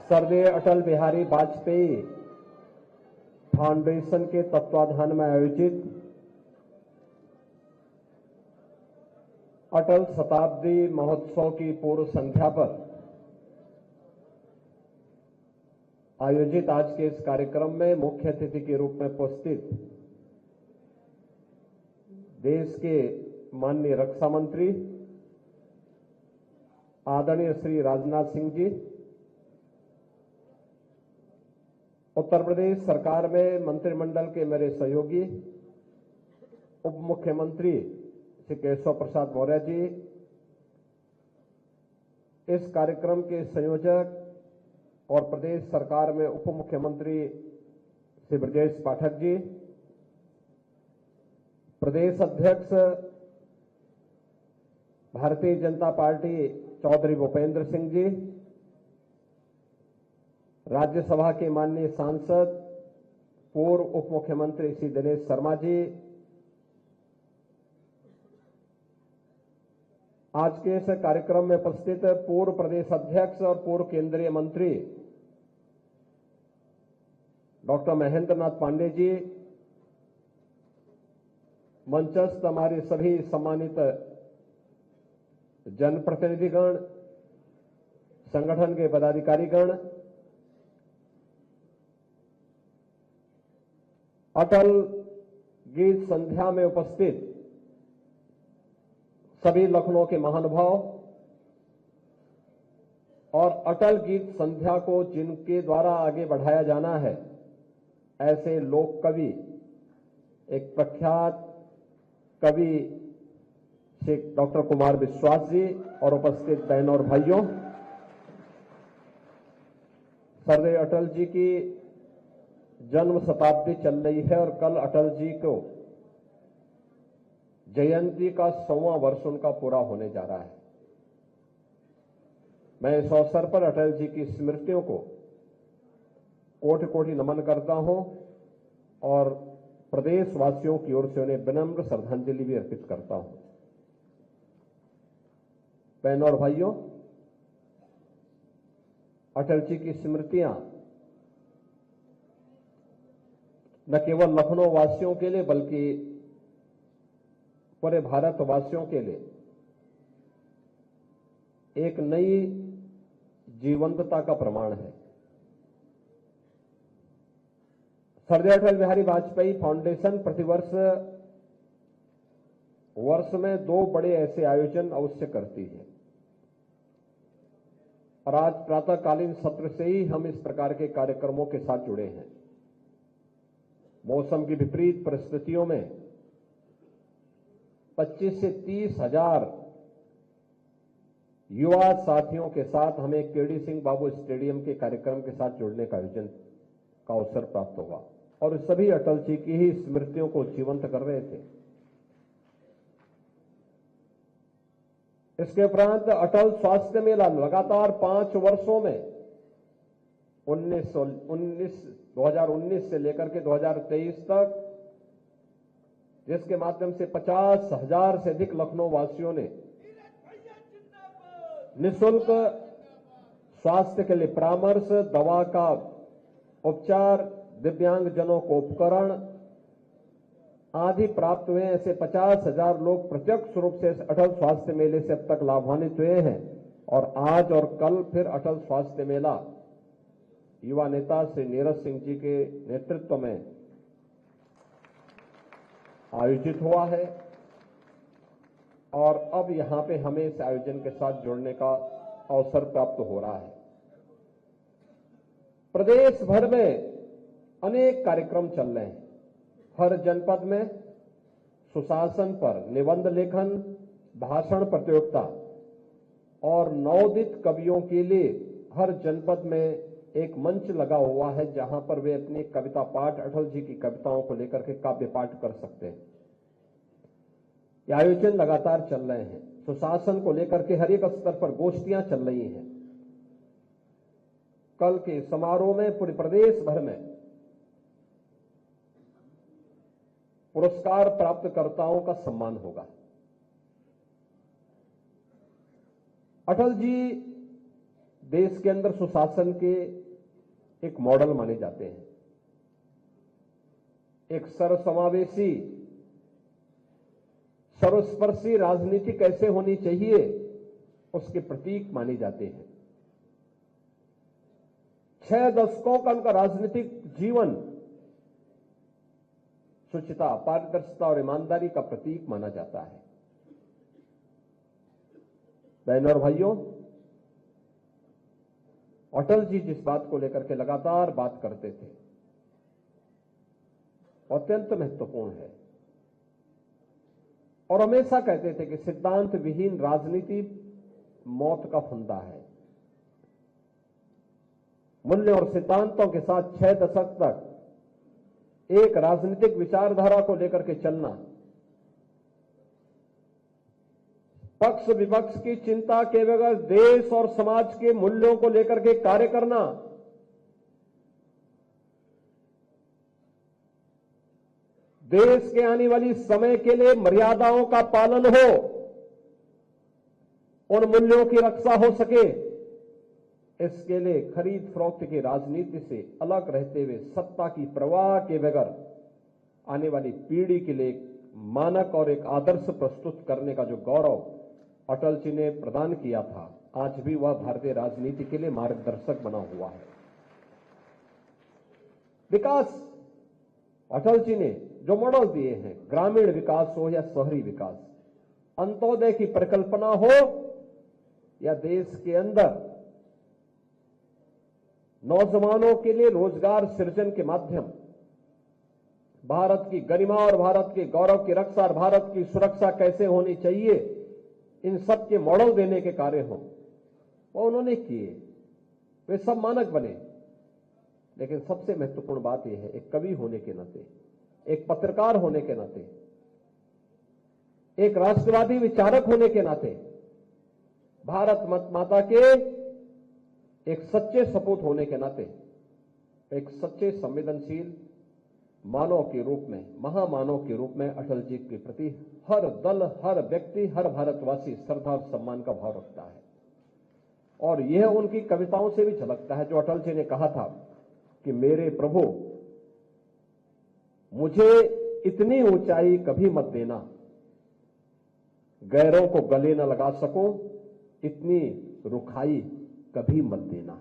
स्वर्गीय अटल बिहारी वाजपेयी फाउंडेशन के तत्वाधान में आयोजित अटल शताब्दी महोत्सव की पूर्व संध्या पर आयोजित आज के इस कार्यक्रम में मुख्य अतिथि के रूप में उपस्थित देश के माननीय रक्षा मंत्री आदरणीय श्री राजनाथ सिंह जी, उत्तर प्रदेश सरकार में मंत्रिमंडल के मेरे सहयोगी उप मुख्यमंत्री श्री केशव प्रसाद मौर्य जी, इस कार्यक्रम के संयोजक और प्रदेश सरकार में उप मुख्यमंत्री श्री ब्रजेश पाठक जी, प्रदेश अध्यक्ष भारतीय जनता पार्टी चौधरी भूपेंद्र सिंह जी, राज्यसभा के माननीय सांसद पूर्व उप मुख्यमंत्री श्री दिनेश शर्मा जी, आज के इस कार्यक्रम में उपस्थित पूर्व प्रदेश अध्यक्ष और पूर्व केंद्रीय मंत्री डॉक्टर महेंद्र नाथ पांडे जी, मंचस्थ हमारे सभी सम्मानित जनप्रतिनिधिगण, संगठन के पदाधिकारीगण, अटल गीत संध्या में उपस्थित सभी लखनऊ के महानुभाव और अटल गीत संध्या को जिनके द्वारा आगे बढ़ाया जाना है, ऐसे लोक कवि, एक प्रख्यात कवि श्री डॉक्टर कुमार विश्वास जी और उपस्थित बहनों और भाइयों, स्वर्गीय अटल जी की जन्म शताब्दी चल रही है और कल अटल जी को जयंती का 100वां वर्ष उनका पूरा होने जा रहा है। मैं इस अवसर पर अटल जी की स्मृतियों को कोटि कोटि नमन करता हूं और प्रदेशवासियों की ओर से उन्हें विनम्र श्रद्धांजलि भी अर्पित करता हूं। बहनों और भाइयों, अटल जी की स्मृतियां न केवल लखनऊ वासियों के लिए बल्कि पूरे भारतवासियों के लिए एक नई जीवंतता का प्रमाण है। स्वर्गीय अटल बिहारी वाजपेयी फाउंडेशन प्रतिवर्ष वर्ष में 2 बड़े ऐसे आयोजन अवश्य करती है और आज प्रातःकालीन सत्र से ही हम इस प्रकार के कार्यक्रमों के साथ जुड़े हैं। मौसम की विपरीत परिस्थितियों में 25 से 30 हजार युवा साथियों के साथ हमें केडी सिंह बाबू स्टेडियम के कार्यक्रम के साथ जुड़ने का आयोजन का अवसर प्राप्त हुआ और सभी अटल जी की ही स्मृतियों को जीवंत कर रहे थे। इसके उपरांत अटल स्वास्थ्य मेला लगातार 5 वर्षों में 2019 से लेकर के 2023 तक, जिसके माध्यम से 50,000 से अधिक लखनऊ वासियों ने निःशुल्क स्वास्थ्य के लिए परामर्श, दवा का उपचार, दिव्यांगजनों को उपकरण आदि प्राप्त हुए। ऐसे 50,000 लोग प्रत्यक्ष रूप से अटल स्वास्थ्य मेले से अब तक लाभान्वित हुए हैं और आज और कल फिर अटल स्वास्थ्य मेला युवा नेता श्री नीरज सिंह जी के नेतृत्व में आयोजित हुआ है और अब यहां पे हमें इस आयोजन के साथ जुड़ने का अवसर प्राप्त हो रहा है। प्रदेश भर में अनेक कार्यक्रम चल रहे हैं। हर जनपद में सुशासन पर निबंध लेखन, भाषण प्रतियोगिता और नवोदित कवियों के लिए हर जनपद में एक मंच लगा हुआ है जहां पर वे अपनी कविता पाठ, अटल जी की कविताओं को लेकर के काव्य पाठ कर सकते हैं। ये आयोजन लगातार चल रहे हैं। सुशासन को लेकर के हर एक स्तर पर गोष्ठियां चल रही हैं। कल के समारोह में पूरे प्रदेश भर में पुरस्कार प्राप्तकर्ताओं का सम्मान होगा। अटल जी देश के अंदर सुशासन के एक मॉडल माने जाते हैं। एक सर्वसमावेशी, सर्वस्पर्शी राजनीति कैसे होनी चाहिए उसके प्रतीक माने जाते हैं। 6 दशकों का उनका राजनीतिक जीवन शुचिता, पारदर्शिता और ईमानदारी का प्रतीक माना जाता है। बहनों और भाइयों, अटल जी जिस बात को लेकर के लगातार बात करते थे अत्यंत महत्वपूर्ण है और हमेशा कहते थे कि सिद्धांत विहीन राजनीति मौत का फंदा है। मूल्य और सिद्धांतों के साथ 6 दशक तक एक राजनीतिक विचारधारा को लेकर के चलना, पक्ष विपक्ष की चिंता के बगैर देश और समाज के मूल्यों को लेकर के कार्य करना, देश के आने वाली समय के लिए मर्यादाओं का पालन हो, उन मूल्यों की रक्षा हो सके, इसके लिए खरीद फरोख्त की राजनीति से अलग रहते हुए सत्ता की परवाह के बगैर आने वाली पीढ़ी के लिए मानक और एक आदर्श प्रस्तुत करने का जो गौरव अटल जी ने प्रदान किया था, आज भी वह भारतीय राजनीति के लिए मार्गदर्शक बना हुआ है। विकास, अटल जी ने जो मॉडल दिए हैं, ग्रामीण विकास हो या शहरी विकास, अंत्योदय की परिकल्पना हो या देश के अंदर नौजवानों के लिए रोजगार सृजन के माध्यम, भारत की गरिमा और भारत के गौरव की रक्षा और भारत की सुरक्षा कैसे होनी चाहिए, इन सब के मॉडल देने के कार्य हों, वो उन्होंने किए, वे सब मानक बने। लेकिन सबसे महत्वपूर्ण बात यह है, एक कवि होने के नाते, एक पत्रकार होने के नाते, एक राष्ट्रवादी विचारक होने के नाते, भारत माता के एक सच्चे सपूत होने के नाते, एक सच्चे संवेदनशील मानव के रूप में, महामानव के रूप में अटल जी के प्रति हर दल, हर व्यक्ति, हर भारतवासी श्रद्धा और सम्मान का भाव रखता है। और यह उनकी कविताओं से भी झलकता है, जो अटल जी ने कहा था कि मेरे प्रभु, मुझे इतनी ऊंचाई कभी मत देना, गैरों को गले न लगा सको, इतनी रुखाई कभी मत देना।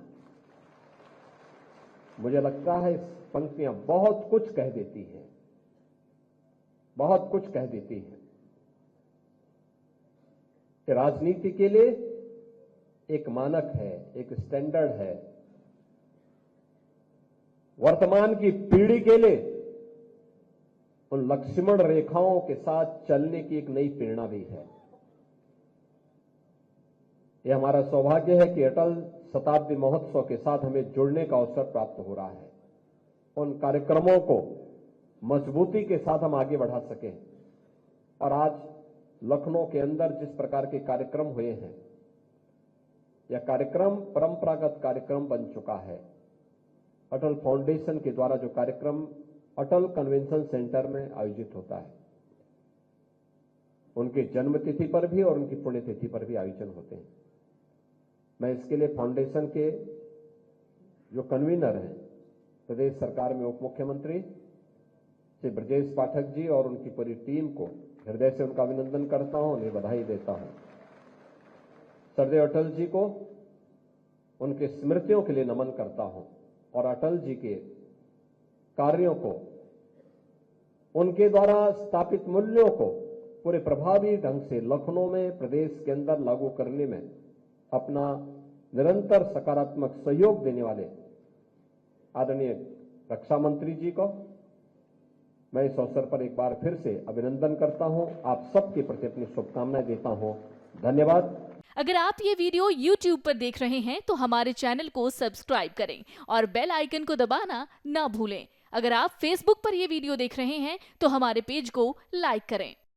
मुझे लगता है इस पंक्तियां बहुत कुछ कह देती हैं, बहुत कुछ कह देती हैं। राजनीति के लिए एक मानक है, एक स्टैंडर्ड है, वर्तमान की पीढ़ी के लिए उन लक्ष्मण रेखाओं के साथ चलने की एक नई प्रेरणा भी है। यह हमारा सौभाग्य है कि अटल शताब्दी महोत्सव के साथ हमें जुड़ने का अवसर प्राप्त हो रहा है। उन कार्यक्रमों को मजबूती के साथ हम आगे बढ़ा सकें। और आज लखनऊ के अंदर जिस प्रकार के कार्यक्रम हुए हैं, यह कार्यक्रम परंपरागत कार्यक्रम बन चुका है। अटल फाउंडेशन के द्वारा जो कार्यक्रम अटल कन्वेंशन सेंटर में आयोजित होता है, उनके जन्मतिथि पर भी और उनकी पुण्यतिथि पर भी आयोजन होते हैं। मैं इसके लिए फाउंडेशन के जो कन्वीनर हैं, प्रदेश सरकार में उप मुख्यमंत्री श्री ब्रजेश पाठक जी और उनकी पूरी टीम को हृदय से उनका अभिनंदन करता हूं, उन्हें बधाई देता हूं। सरदेव अटल जी को उनके स्मृतियों के लिए नमन करता हूं और अटल जी के कार्यों को, उनके द्वारा स्थापित मूल्यों को पूरे प्रभावी ढंग से लखनऊ में, प्रदेश के अंदर लागू करने में अपना निरंतर सकारात्मक सहयोग देने वाले आदरणीय रक्षा मंत्री जी को मैं इस अवसर पर एक बार फिर से अभिनंदन करता हूं। आप सबके प्रति अपनी शुभकामनाएं देता हूं। धन्यवाद। अगर आप ये वीडियो YouTube पर देख रहे हैं तो हमारे चैनल को सब्सक्राइब करें और बेल आइकन को दबाना ना भूलें। अगर आप Facebook पर ये वीडियो देख रहे हैं तो हमारे पेज को लाइक करें।